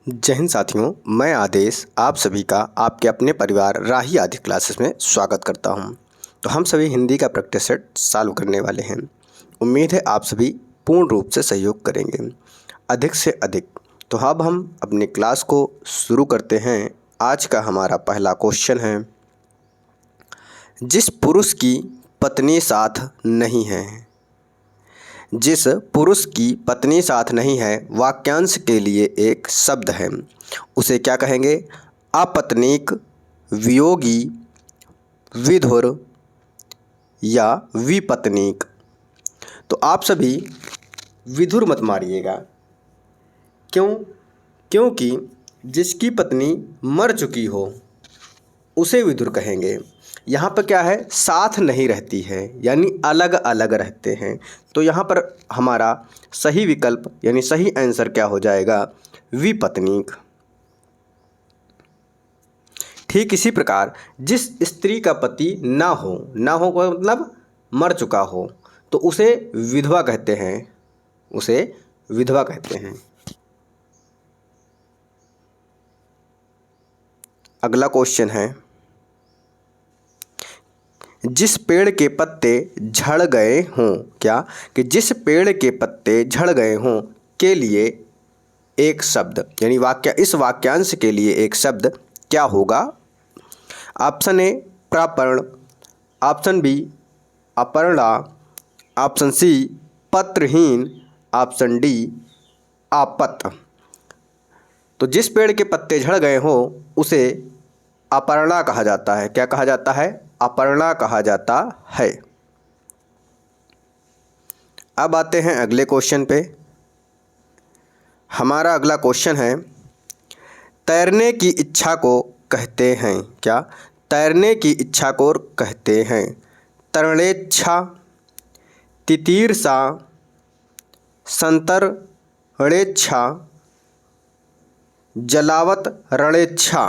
जय हिंद साथियों, मैं आदेश आप सभी का आपके अपने परिवार राही आदि क्लासेस में स्वागत करता हूं। तो हम सभी हिंदी का प्रैक्टिस सेट सॉल्व करने वाले हैं। उम्मीद है आप सभी पूर्ण रूप से सहयोग करेंगे, अधिक से अधिक। तो अब हम अपनी क्लास को शुरू करते हैं। आज का हमारा पहला क्वेश्चन है, जिस पुरुष की पत्नी साथ नहीं है, जिस पुरुष की पत्नी साथ नहीं है, वाक्यांश के लिए एक शब्द है, उसे क्या कहेंगे? अपत्नीक, वियोगी, विधुर या विपत्नीक। तो आप सभी विधुर मत मारिएगा। क्यों? क्योंकि जिसकी पत्नी मर चुकी हो उसे विधुर कहेंगे। यहाँ पर क्या है? साथ नहीं रहती है, यानी अलग अलग रहते हैं। तो यहाँ पर हमारा सही विकल्प यानी सही आंसर क्या हो जाएगा? विपत्नीक। ठीक इसी प्रकार जिस स्त्री का पति ना हो का मतलब मर चुका हो, तो उसे विधवा कहते हैं, उसे विधवा कहते हैं। अगला क्वेश्चन है, जिस पेड़ के पत्ते झड़ गए हों, क्या कि जिस पेड़ के पत्ते झड़ गए हों के लिए एक शब्द, यानी इस वाक्यांश के लिए एक शब्द क्या होगा? ऑप्शन ए प्रापर्ण, ऑप्शन बी अपर्णा, ऑप्शन सी पत्रहीन, ऑप्शन डी आपत। तो जिस पेड़ के पत्ते झड़ गए हों उसे अपर्णा कहा जाता है। क्या कहा जाता है? अपर्णा कहा जाता है। अब आते हैं अगले क्वेश्चन पे। हमारा अगला क्वेश्चन है, तैरने की इच्छा को कहते हैं क्या? तैरने की इच्छा को कहते हैं तरणेच्छा, तितीर्षा, संतरणेच्छा, जलावत रणेच्छा।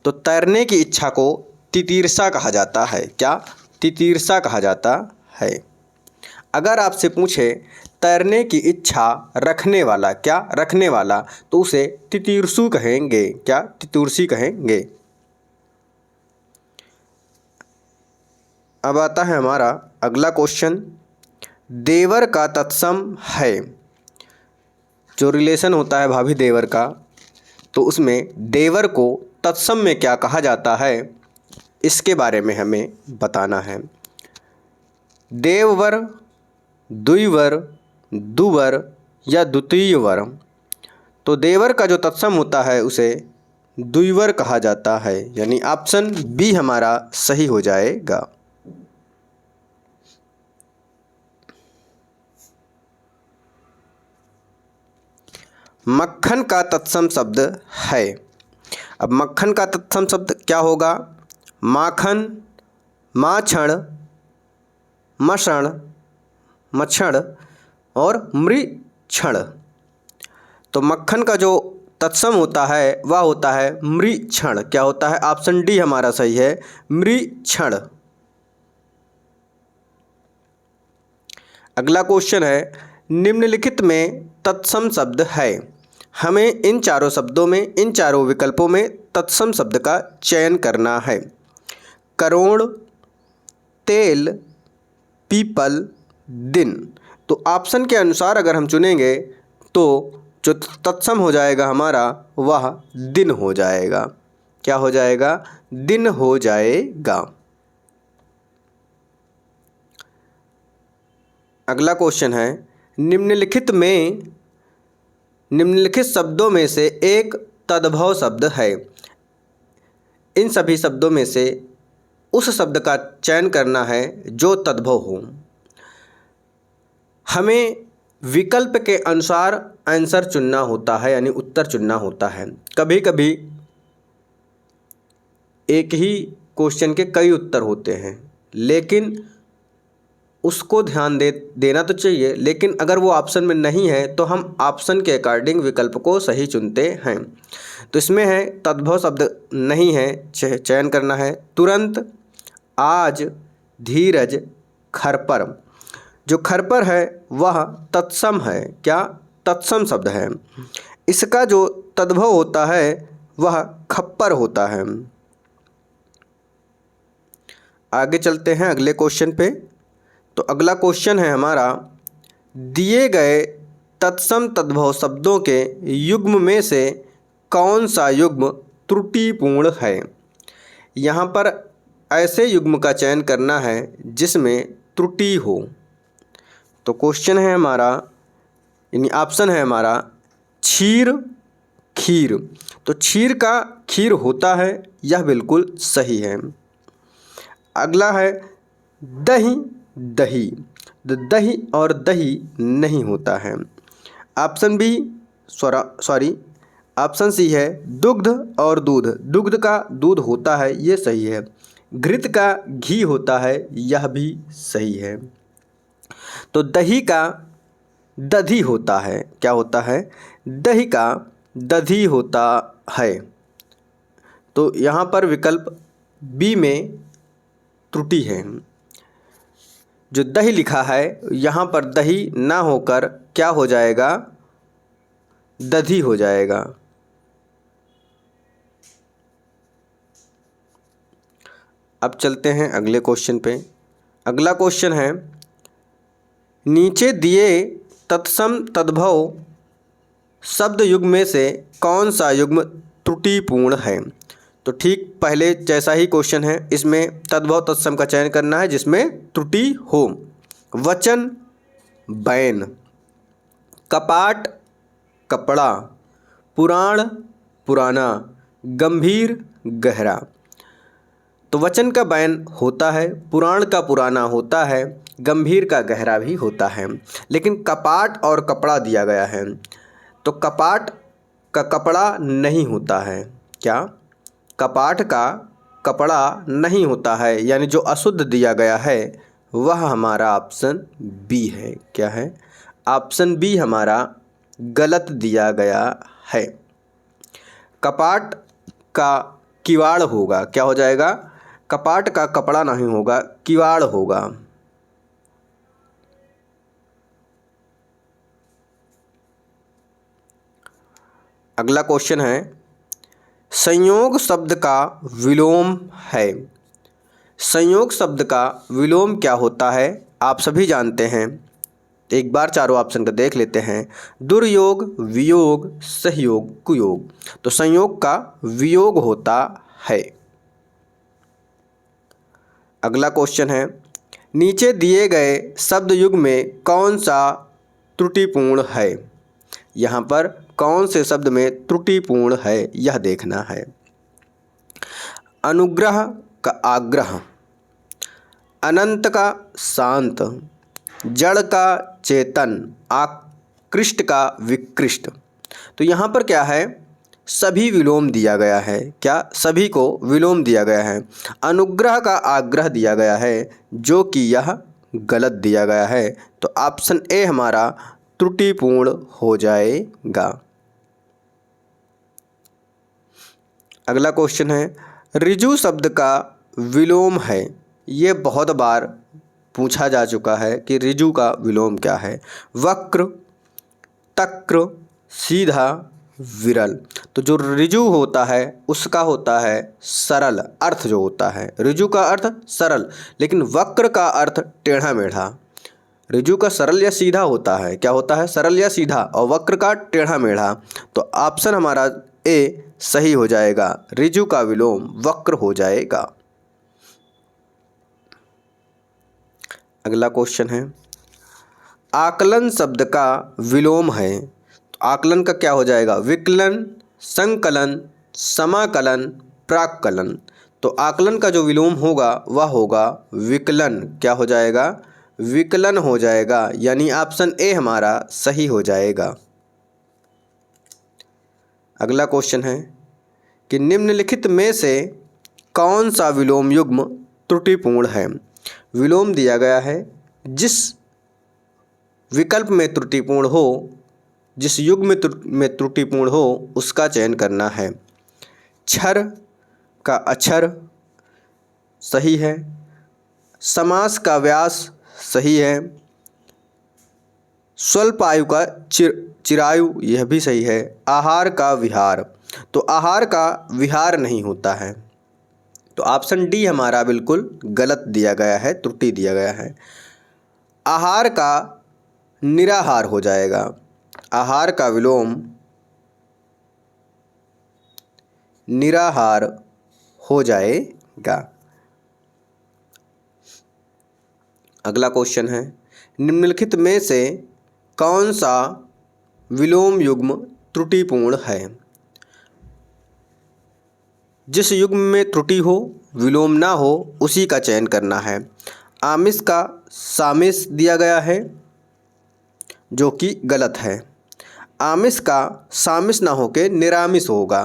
तो तैरने की इच्छा को तितीर्षा कहा जाता है। क्या? तितीर्षा कहा जाता है। अगर आपसे पूछे तैरने की इच्छा रखने वाला, क्या रखने वाला, तो उसे तितीर्षु कहेंगे। क्या? तितुर्षी कहेंगे। अब आता है हमारा अगला क्वेश्चन, देवर का तत्सम है। जो रिलेशन होता है भाभी देवर का, तो उसमें देवर को तत्सम में क्या कहा जाता है, इसके बारे में हमें बताना है। देववर, द्विवर, दुवर या द्वितीय वर। तो देवर का जो तत्सम होता है उसे द्विवर कहा जाता है, यानी ऑप्शन बी हमारा सही हो जाएगा। मक्खन का तत्सम शब्द है। अब मक्खन का तत्सम शब्द क्या होगा? माखन, माछण, मषण, मच्छण और मृक्षण। तो मक्खन का जो तत्सम होता है वह होता है मृक्षण। क्या होता है? ऑप्शन डी हमारा सही है, मृक्षण। अगला क्वेश्चन है, निम्नलिखित में तत्सम शब्द है। हमें इन चारों शब्दों में, इन चारों विकल्पों में तत्सम शब्द का चयन करना है। करोड़, तेल, पीपल, दिन। तो ऑप्शन के अनुसार अगर हम चुनेंगे तो जो तत्सम हो जाएगा हमारा वह दिन हो जाएगा। क्या हो जाएगा? दिन हो जाएगा। अगला क्वेश्चन है, निम्नलिखित शब्दों में से एक तद्भव शब्द है। इन सभी शब्दों में से उस शब्द का चयन करना है जो तद्भव हो। हमें विकल्प के अनुसार आंसर चुनना होता है, यानी उत्तर चुनना होता है। कभी कभी एक ही क्वेश्चन के कई उत्तर होते हैं, लेकिन उसको ध्यान देना तो चाहिए, लेकिन अगर वो ऑप्शन में नहीं है तो हम ऑप्शन के अकॉर्डिंग विकल्प को सही चुनते हैं। तो इसमें है तद्भव शब्द नहीं है, चयन करना है तुरंत, आज, धीरज, खरपर। जो खरपर है वह तत्सम है। क्या? तत्सम शब्द है। इसका जो तद्भव होता है वह खप्पर होता है। आगे चलते हैं अगले क्वेश्चन पे। तो अगला क्वेश्चन है हमारा, दिए गए तत्सम तद्भव शब्दों के युग्म में से कौन सा युग्म त्रुटिपूर्ण है। यहाँ पर ऐसे युग्म का चयन करना है जिसमें त्रुटि हो। तो क्वेश्चन है हमारा, यानी ऑप्शन है हमारा क्षीर खीर। तो क्षीर का खीर होता है, यह बिल्कुल सही है। अगला है दही दही। दही और दही नहीं होता है। ऑप्शन बी ऑप्शन सी है दुग्ध और दूध। दुग्ध का दूध होता है, ये सही है। घृत का घी होता है, यह भी सही है। तो दही का दधी होता है। क्या होता है? दही का दधी होता है। तो यहाँ पर विकल्प बी में त्रुटि है। जो दही लिखा है यहाँ पर दही ना होकर क्या हो जाएगा? दधी हो जाएगा। अब चलते हैं अगले क्वेश्चन पे। अगला क्वेश्चन है, नीचे दिए तत्सम तद्भव शब्द युग्म में से कौन सा युग्म त्रुटिपूर्ण है। तो ठीक पहले जैसा ही क्वेश्चन है, इसमें तद्भव तत्सम का चयन करना है जिसमें त्रुटि हो। वचन बैन, कपाट कपड़ा, पुराण पुराना, गंभीर गहरा। तो वचन का बैन होता है, पुराण का पुराना होता है, गंभीर का गहरा भी होता है। लेकिन कपाट और कपड़ा दिया गया है, तो कपाट का कपड़ा नहीं होता है। क्या? कपाट का कपड़ा नहीं होता है, यानी जो अशुद्ध दिया गया है वह हमारा ऑप्शन बी है। क्या है? ऑप्शन बी हमारा गलत दिया गया है। कपाट का किवाड़ होगा। क्या हो जाएगा? कपाट का कपड़ा नहीं होगा, किवाड़ होगा। अगला क्वेश्चन है, संयोग शब्द का विलोम है। संयोग शब्द का विलोम क्या होता है? आप सभी जानते हैं। एक बार चारों ऑप्शन को देख लेते हैं। दुर्योग, वियोग, सहयोग, कुयोग। तो संयोग का वियोग होता है। अगला क्वेश्चन है, नीचे दिए गए शब्द युग्म में कौन सा त्रुटिपूर्ण है। यहाँ पर कौन से शब्द में त्रुटिपूर्ण है यह देखना है। अनुग्रह का आग्रह, अनंत का शांत, जड़ का चेतन, आकृष्ट का विकृष्ट। तो यहाँ पर क्या है? सभी विलोम दिया गया है। क्या? सभी को विलोम दिया गया है। अनुग्रह का आग्रह दिया गया है जो कि यह गलत दिया गया है। तो ऑप्शन ए हमारा त्रुटिपूर्ण हो जाएगा। अगला क्वेश्चन है, ऋजु शब्द का विलोम है। ये बहुत बार पूछा जा चुका है कि ऋजु का विलोम क्या है। वक्र, तक्र, सीधा, विरल। तो जो ऋजु होता है उसका होता है सरल अर्थ। जो होता है ऋजु का अर्थ सरल, लेकिन वक्र का अर्थ टेढ़ा मेढ़ा। ऋजु का सरल या सीधा होता है। क्या होता है? सरल या सीधा, और वक्र का टेढ़ा मेढ़ा। तो ऑप्शन हमारा ए सही हो जाएगा। ऋजु का विलोम वक्र हो जाएगा। अगला क्वेश्चन है, आकलन शब्द का विलोम है। तो आकलन का क्या हो जाएगा? विकलन, संकलन, समाकलन, प्राक्कलन। तो आकलन का जो विलोम होगा वह होगा विकलन। क्या हो जाएगा? विकलन हो जाएगा, यानी ऑप्शन ए हमारा सही हो जाएगा। अगला क्वेश्चन है कि निम्नलिखित में से कौन सा विलोम युग्म त्रुटिपूर्ण है। विलोम दिया गया है, जिस विकल्प में त्रुटिपूर्ण हो, जिस युग्म में त्रुटिपूर्ण हो उसका चयन करना है। क्षर का अक्षर सही है, समास का व्यास सही है, स्वल्पायु का चिरायु, यह भी सही है। आहार का विहार, तो आहार का विहार नहीं होता है, तो ऑप्शन डी हमारा बिल्कुल गलत दिया गया है, त्रुटि दिया गया है। आहार का निराहार हो जाएगा, आहार का विलोम निराहार हो जाएगा। अगला क्वेश्चन है, निम्नलिखित में से कौन सा विलोम युग्म त्रुटिपूर्ण है? जिस युग्म में त्रुटि हो, विलोम ना हो, उसी का चयन करना है। आमिष का सामिष दिया गया है, जो कि गलत है। आमिष का सामिष ना होके निरामिष होगा,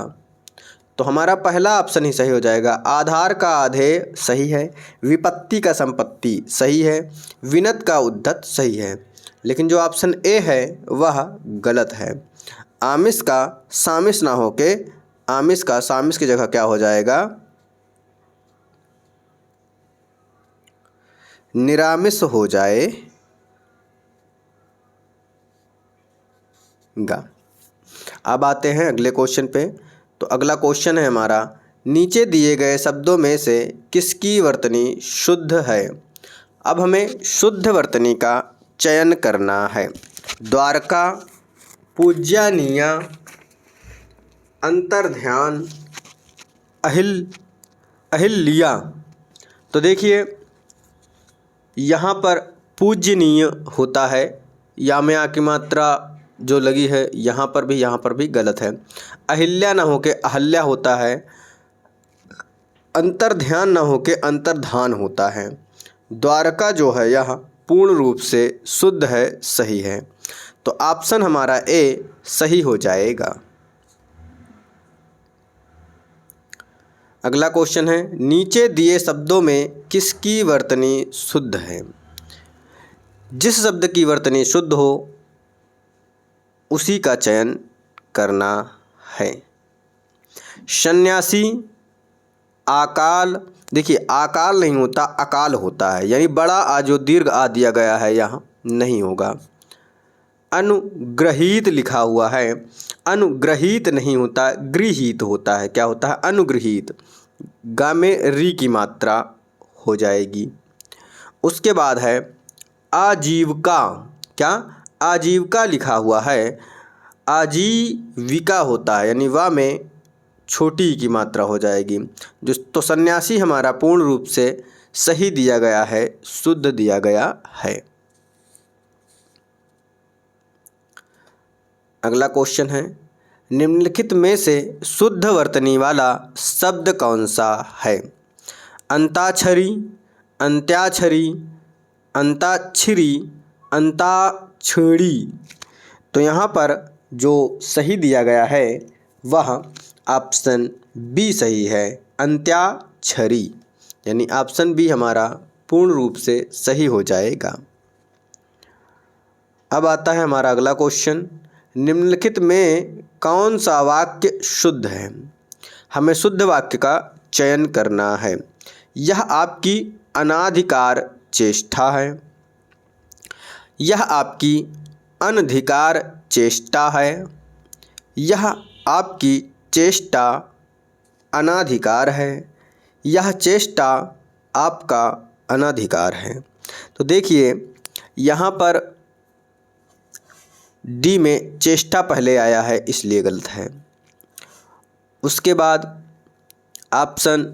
तो हमारा पहला ऑप्शन ही सही हो जाएगा। आधार का आधेय सही है, विपत्ति का संपत्ति सही है, विनत का उद्धत सही है, लेकिन जो ऑप्शन ए है वह गलत है। आमिष का सामिष ना होके आमिष का सामिष की जगह क्या हो जाएगा? निरामिष हो जाएगा। अब आते हैं अगले क्वेश्चन पे। तो अगला क्वेश्चन है हमारा, नीचे दिए गए शब्दों में से किसकी वर्तनी शुद्ध है? अब हमें शुद्ध वर्तनी का चयन करना है। द्वारका, पूज्यनीय, अंतर्ध्यान, अहिल्या। तो देखिए यहाँ पर पूज्यनीय होता है, या में आ की मात्रा जो लगी है यहाँ पर भी गलत है। अहिल्या ना होके अहल्या होता है, अंतर्ध्यान ना होके अंतर्धान होता है। द्वारका जो है यह पूर्ण रूप से शुद्ध है, सही है, तो ऑप्शन हमारा ए सही हो जाएगा। अगला क्वेश्चन है, नीचे दिए शब्दों में किसकी वर्तनी शुद्ध है? जिस शब्द की वर्तनी शुद्ध हो उसी का चयन करना है। सन्यासी, आकाल, देखिए आकाल नहीं होता, अकाल होता है, यानी बड़ा आ जो दीर्घ आ दिया गया है यहाँ नहीं होगा। अनुग्रहीत लिखा हुआ है, अनुग्रहीत नहीं होता, गृहीत होता है। क्या होता है? अनुग्रहीत। गा में री की मात्रा हो जाएगी। उसके बाद है आजीविका। क्या? आजीविका लिखा हुआ है, आजीविका होता है, यानी वा में छोटी की मात्रा हो जाएगी। जो तो सन्यासी हमारा पूर्ण रूप से सही दिया गया है, शुद्ध दिया गया है। अगला क्वेश्चन है, निम्नलिखित में से शुद्ध वर्तनी वाला शब्द कौन सा है? अंताक्षरी, अंत्याक्षरी, अंताक्षरी, अंताक्षरी। तो यहाँ पर जो सही दिया गया है वह ऑप्शन बी सही है, अंत्याक्षरी, यानी ऑप्शन बी हमारा पूर्ण रूप से सही हो जाएगा। अब आता है हमारा अगला क्वेश्चन, निम्नलिखित में कौन सा वाक्य शुद्ध है? हमें शुद्ध वाक्य का चयन करना है। यह आपकी अनाधिकार चेष्टा है, यह आपकी अनधिकार चेष्टा है, यह आपकी चेष्टा अनाधिकार है, यह चेष्टा आपका अनाधिकार है। तो देखिए यहाँ पर डी में चेष्टा पहले आया है, इसलिए गलत है। उसके बाद ऑप्शन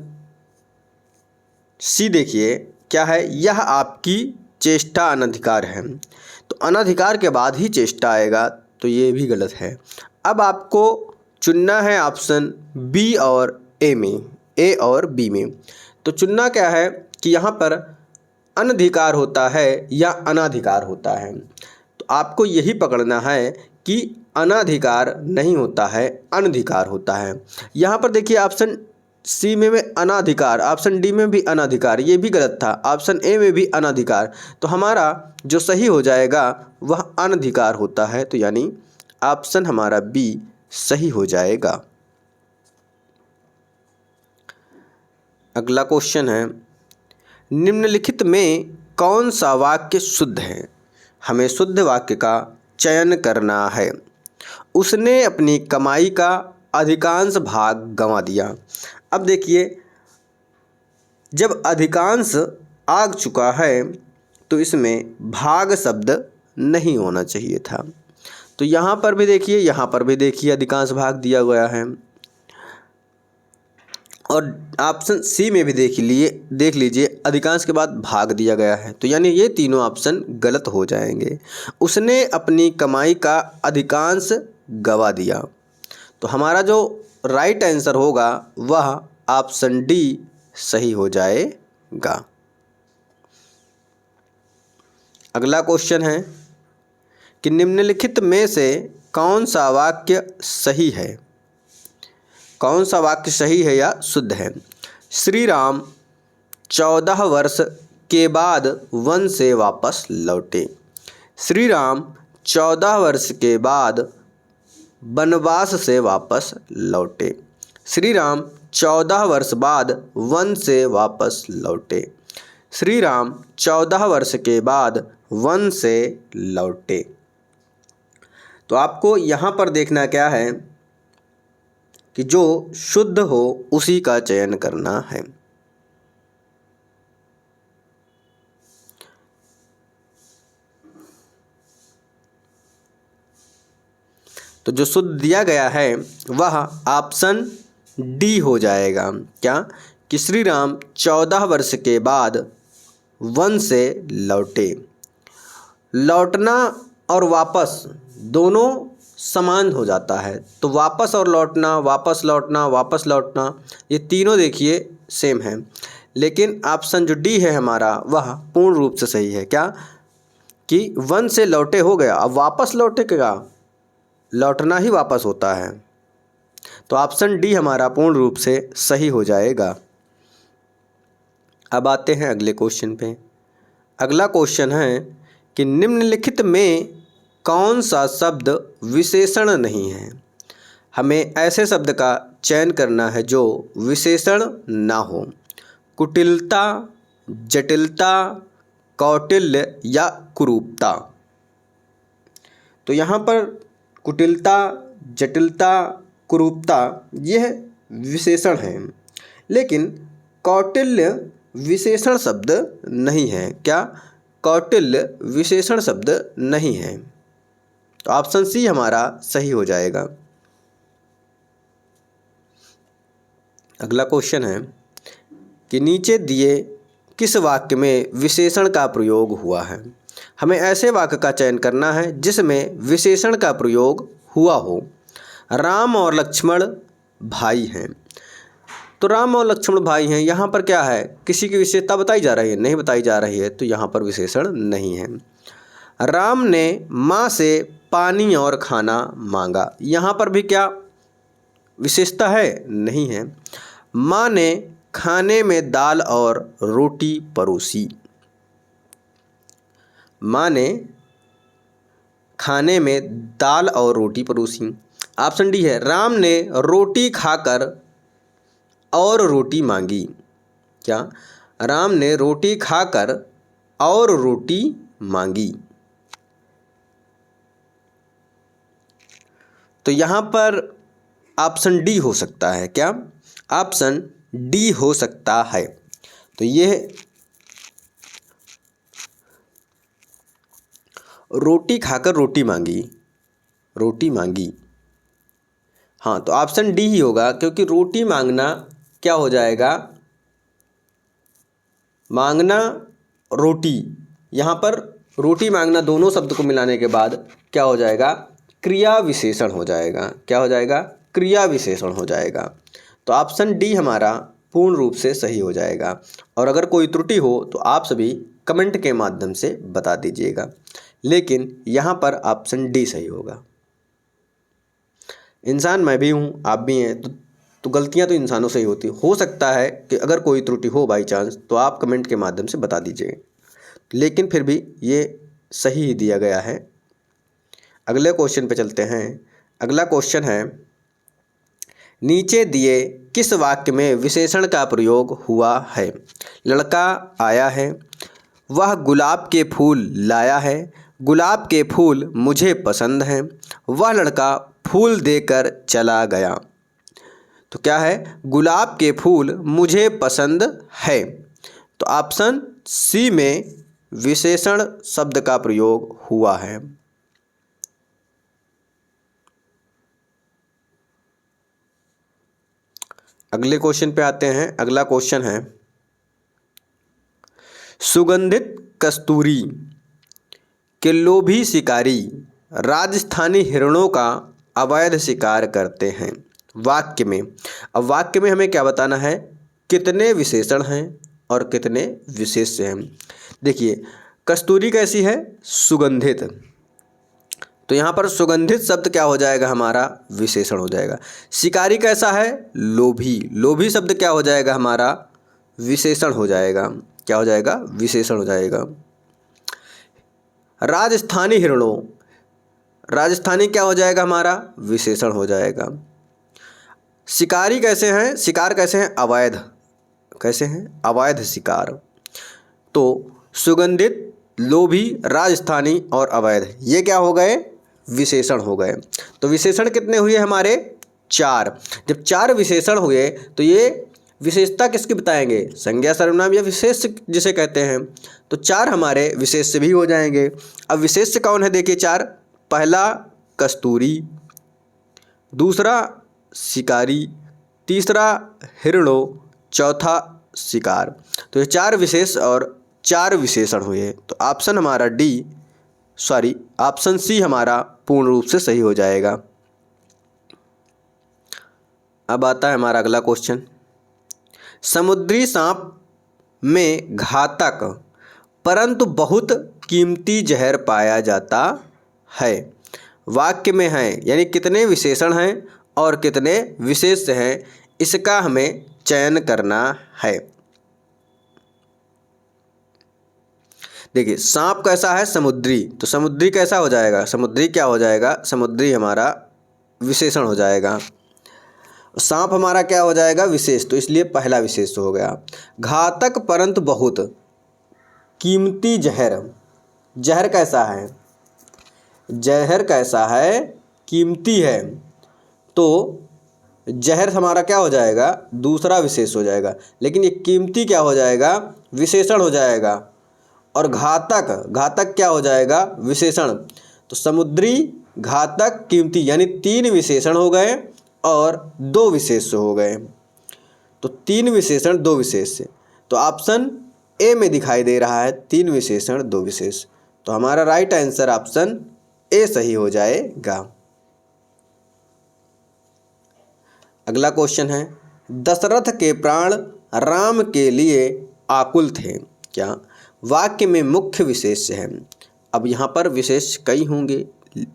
सी देखिए क्या है, यह आपकी चेष्टा अनधिकार है, तो अनधिकार के बाद ही चेष्टा आएगा, तो ये भी गलत है। अब आपको चुनना है ऑप्शन बी और ए में, ए और बी में। तो चुनना क्या है कि यहाँ पर अनधिकार होता है या अनाधिकार होता है, तो आपको यही पकड़ना है कि अनाधिकार नहीं होता है, अनधिकार होता है। यहाँ पर देखिए ऑप्शन सी में अनाधिकार, ऑप्शन डी में भी अनाधिकार, ये भी गलत था, ऑप्शन ए में भी अनाधिकार, तो हमारा जो सही हो जाएगा वह अनधिकार होता है, तो यानी ऑप्शन हमारा बी सही हो जाएगा। अगला क्वेश्चन है, निम्नलिखित में कौन सा वाक्य शुद्ध है? हमें शुद्ध वाक्य का चयन करना है। उसने अपनी कमाई का अधिकांश भाग गंवा दिया। अब देखिए, जब अधिकांश आ चुका है तो इसमें भाग शब्द नहीं होना चाहिए था। तो यहाँ पर भी देखिए, यहाँ पर भी देखिए अधिकांश भाग दिया गया है, और ऑप्शन सी में भी देख लीजिए अधिकांश के बाद भाग दिया गया है। तो यानी ये तीनों ऑप्शन गलत हो जाएंगे। उसने अपनी कमाई का अधिकांश गंवा दिया। तो हमारा जो राइट आंसर होगा वह ऑप्शन डी सही हो जाएगा। अगला क्वेश्चन है कि निम्नलिखित में से कौन सा वाक्य सही है? कौन सा वाक्य सही है या शुद्ध है? श्री राम 14 वर्ष के बाद वन से वापस लौटे। श्री राम 14 वर्ष के बाद वनवास से वापस लौटे। श्री राम 14 वर्ष बाद वन से वापस लौटे। श्री राम 14 वर्ष के बाद वन से लौटे। तो आपको यहाँ पर देखना क्या है कि जो शुद्ध हो उसी का चयन करना है। तो जो शुद्ध दिया गया है वह ऑप्शन डी हो जाएगा। क्या? कि श्री राम 14 वर्ष के बाद वन से लौटे। लौटना और वापस दोनों समान हो जाता है। तो वापस और लौटना, वापस लौटना, वापस लौटना, ये तीनों देखिए सेम है। लेकिन ऑप्शन जो डी है हमारा वह पूर्ण रूप से सही है। क्या? कि वन से लौटे हो गया, अब वापस लौटेगा, लौटना ही वापस होता है। तो ऑप्शन डी हमारा पूर्ण रूप से सही हो जाएगा। अब आते हैं अगले क्वेश्चन पे। अगला क्वेश्चन है कि निम्नलिखित में कौन सा शब्द विशेषण नहीं है? हमें ऐसे शब्द का चयन करना है जो विशेषण ना हो। कुटिलता, जटिलता, कौटिल्य या कुरूपता। तो यहाँ पर कुटिलता, जटिलता, कुरूपता यह विशेषण है, लेकिन कौटिल्य विशेषण शब्द नहीं है। क्या? कौटिल्य विशेषण शब्द नहीं है। तो ऑप्शन सी हमारा सही हो जाएगा। अगला क्वेश्चन है कि नीचे दिए किस वाक्य में विशेषण का प्रयोग हुआ है? हमें ऐसे वाक्य का चयन करना है जिसमें विशेषण का प्रयोग हुआ हो। राम और लक्ष्मण भाई हैं। तो राम और लक्ष्मण भाई हैं, यहाँ पर क्या है? किसी की विशेषता बताई जा रही है? नहीं बताई जा रही है, तो यहाँ पर विशेषण नहीं है। राम ने माँ से पानी और खाना मांगा। यहाँ पर भी क्या विशेषता है? नहीं है। माँ ने खाने में दाल और रोटी परोसी। माँ ने खाने में दाल और रोटी परोसी। ऑप्शन डी है, राम ने रोटी खाकर और रोटी मांगी। क्या? राम ने रोटी खाकर और रोटी मांगी। तो यहाँ पर ऑप्शन डी हो सकता है। क्या? ऑप्शन डी हो सकता है। तो यह रोटी खाकर रोटी मांगी, रोटी मांगी। हाँ, तो ऑप्शन डी ही होगा, क्योंकि रोटी मांगना क्या हो जाएगा? मांगना, रोटी। यहाँ पर रोटी मांगना दोनों शब्द को मिलाने के बाद क्या हो जाएगा? क्रिया विशेषण हो जाएगा। क्या हो जाएगा? क्रिया विशेषण हो जाएगा। तो ऑप्शन डी हमारा पूर्ण रूप से सही हो जाएगा। और अगर कोई त्रुटि हो तो आप सभी कमेंट के माध्यम से बता दीजिएगा, लेकिन यहाँ पर ऑप्शन डी सही होगा। इंसान मैं भी हूँ, आप भी हैं, तो गलतियाँ तो इंसानों से ही होती। हो सकता है कि अगर कोई त्रुटि हो बाई चांस तो आप कमेंट के माध्यम से बता दीजिए, लेकिन फिर भी ये सही ही दिया गया है। अगले क्वेश्चन पे चलते हैं। अगला क्वेश्चन है, नीचे दिए किस वाक्य में विशेषण का प्रयोग हुआ है? लड़का आया है, वह गुलाब के फूल लाया है, गुलाब के फूल मुझे पसंद हैं, वह लड़का फूल देकर चला गया। तो क्या है, गुलाब के फूल मुझे पसंद है। तो ऑप्शन सी में विशेषण शब्द का प्रयोग हुआ है। अगले क्वेश्चन पे आते हैं। अगला क्वेश्चन है, सुगंधित कस्तूरी के लोभी शिकारी राजस्थानी हिरणों का अवैध शिकार करते हैं। वाक्य में, अब वाक्य में हमें क्या बताना है, कितने विशेषण हैं और कितने विशेष्य हैं। देखिए, कस्तूरी कैसी है, सुगंधित, तो यहाँ पर सुगंधित शब्द क्या हो जाएगा, हमारा विशेषण हो जाएगा। शिकारी कैसा है, लोभी, लोभी शब्द क्या हो जाएगा, हमारा विशेषण हो जाएगा। क्या हो जाएगा, विशेषण हो जाएगा। राजस्थानी हिरणों, राजस्थानी क्या हो जाएगा, हमारा विशेषण हो जाएगा। शिकारी कैसे हैं, शिकार कैसे हैं, अवैध, कैसे हैं, अवैध शिकार। तो सुगंधित, लोभी, राजस्थानी और अवैध, ये क्या हो गए, विशेषण हो गए। तो विशेषण कितने हुए हमारे, 4। जब 4 विशेषण हुए तो ये विशेषता किसकी बताएंगे, संज्ञा, सर्वनाम या विशेष्य जिसे कहते हैं। तो 4 हमारे विशेष्य भी हो जाएंगे। अब विशेष्य कौन है, देखिए 4, पहला कस्तूरी, दूसरा शिकारी, तीसरा हिरणों, चौथा शिकार। तो ये 4 विशेष और 4 विशेषण हुए। तो ऑप्शन हमारा ऑप्शन सी हमारा पूर्ण रूप से सही हो जाएगा। अब आता है हमारा अगला क्वेश्चन, समुद्री सांप में घातक परंतु बहुत कीमती जहर पाया जाता है। वाक्य में है, यानी कितने विशेषण हैं और कितने विशेष्य हैं, इसका हमें चयन करना है। देखिए, सांप कैसा है, समुद्री, तो समुद्री कैसा हो जाएगा, समुद्री क्या हो जाएगा, समुद्री हमारा विशेषण हो जाएगा। सांप हमारा क्या हो जाएगा, विशेष, तो इसलिए पहला विशेष हो गया। घातक परंतु बहुत कीमती जहर, जहर कैसा है, जहर कैसा है, कीमती है, तो जहर हमारा क्या हो जाएगा, दूसरा विशेष हो जाएगा। लेकिन ये कीमती क्या हो जाएगा, विशेषण हो जाएगा। और घातक, घातक क्या हो जाएगा, विशेषण। तो समुद्री, घातक, कीमती, यानी 3 विशेषण हो गए और 2 विशेष्य हो गए। तो 3 विशेषण 2 विशेष्य, तो ऑप्शन ए में दिखाई दे रहा है 3 विशेषण 2 विशेष। तो हमारा राइट आंसर ऑप्शन ए सही हो जाएगा। अगला क्वेश्चन है, दशरथ के प्राण राम के लिए आकुल थे, क्या। वाक्य में मुख्य विशेष्य है। अब यहाँ पर विशेष कई होंगे,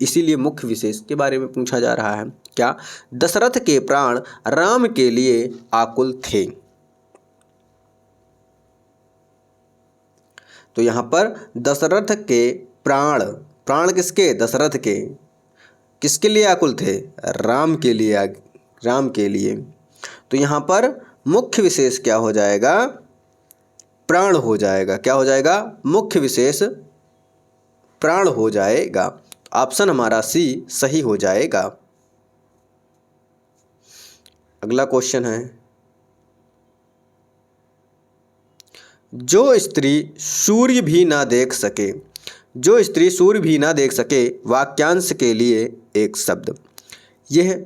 इसीलिए मुख्य विशेष के बारे में पूछा जा रहा है। क्या, दशरथ के प्राण राम के लिए आकुल थे। तो यहाँ पर दशरथ के प्राण, प्राण किसके, दशरथ के, किसके लिए आकुल थे, राम के लिए, राम के लिए। तो यहाँ पर मुख्य विशेष क्या हो जाएगा, प्राण हो जाएगा। क्या हो जाएगा, मुख्य विशेष प्राण हो जाएगा। ऑप्शन हमारा सी सही हो जाएगा। अगला क्वेश्चन है, जो स्त्री सूर्य भी ना देख सके, जो स्त्री सूर्य भी ना देख सके, वाक्यांश के लिए एक शब्द। यह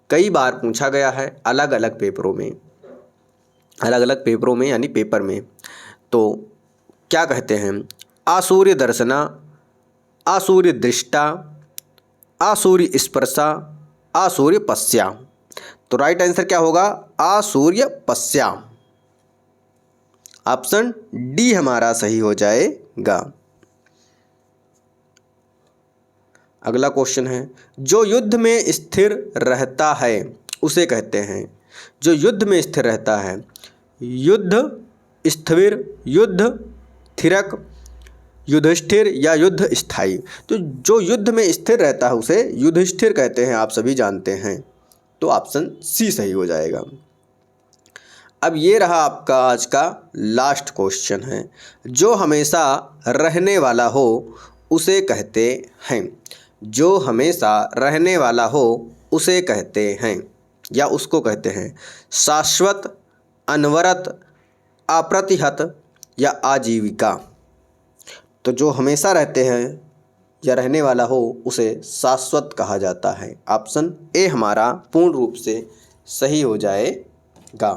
कई बार पूछा गया है अलग अलग पेपरों में, अलग अलग पेपरों में यानी पेपर में। तो क्या कहते हैं, आसूर्य दर्शना, आसूर्य दृष्टा, आसूर्य स्पर्शा, आसूर्य पश्या। तो राइट आंसर क्या होगा, आसूर्य पश्या। ऑप्शन डी हमारा सही हो जाएगा। अगला क्वेश्चन है, जो युद्ध में स्थिर रहता है उसे कहते हैं, जो युद्ध में स्थिर रहता है, युद्ध स्थिर, युद्ध थिरक, युधिष्ठिर या युद्ध स्थायी। तो जो युद्ध में स्थिर रहता है उसे युधिष्ठिर कहते हैं, आप सभी जानते हैं। तो ऑप्शन सी सही हो जाएगा। अब ये रहा आपका आज का लास्ट क्वेश्चन है, जो हमेशा रहने वाला हो उसे कहते हैं। जो हमेशा रहने वाला हो उसे कहते हैं या उसको कहते हैं शाश्वत, अनवरत, अप्रतिहत या आजीविका। तो जो हमेशा रहते हैं या रहने वाला हो उसे शाश्वत कहा जाता है। ऑप्शन ए हमारा पूर्ण रूप से सही हो जाएगा।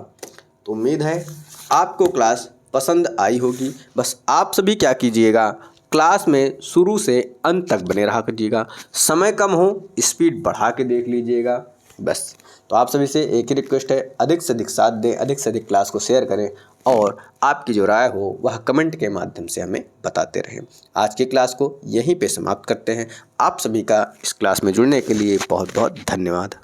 तो उम्मीद है आपको क्लास पसंद आई होगी। बस आप सभी क्या कीजिएगा, क्लास में शुरू से अंत तक बने रहा करिएगा। समय कम हो स्पीड बढ़ा के देख लीजिएगा बस। तो आप सभी से एक ही रिक्वेस्ट है, अधिक से अधिक साथ दें, अधिक से अधिक क्लास को शेयर करें और आपकी जो राय हो वह कमेंट के माध्यम से हमें बताते रहें। आज की क्लास को यहीं पे समाप्त करते हैं। आप सभी का इस क्लास में जुड़ने के लिए बहुत बहुत धन्यवाद।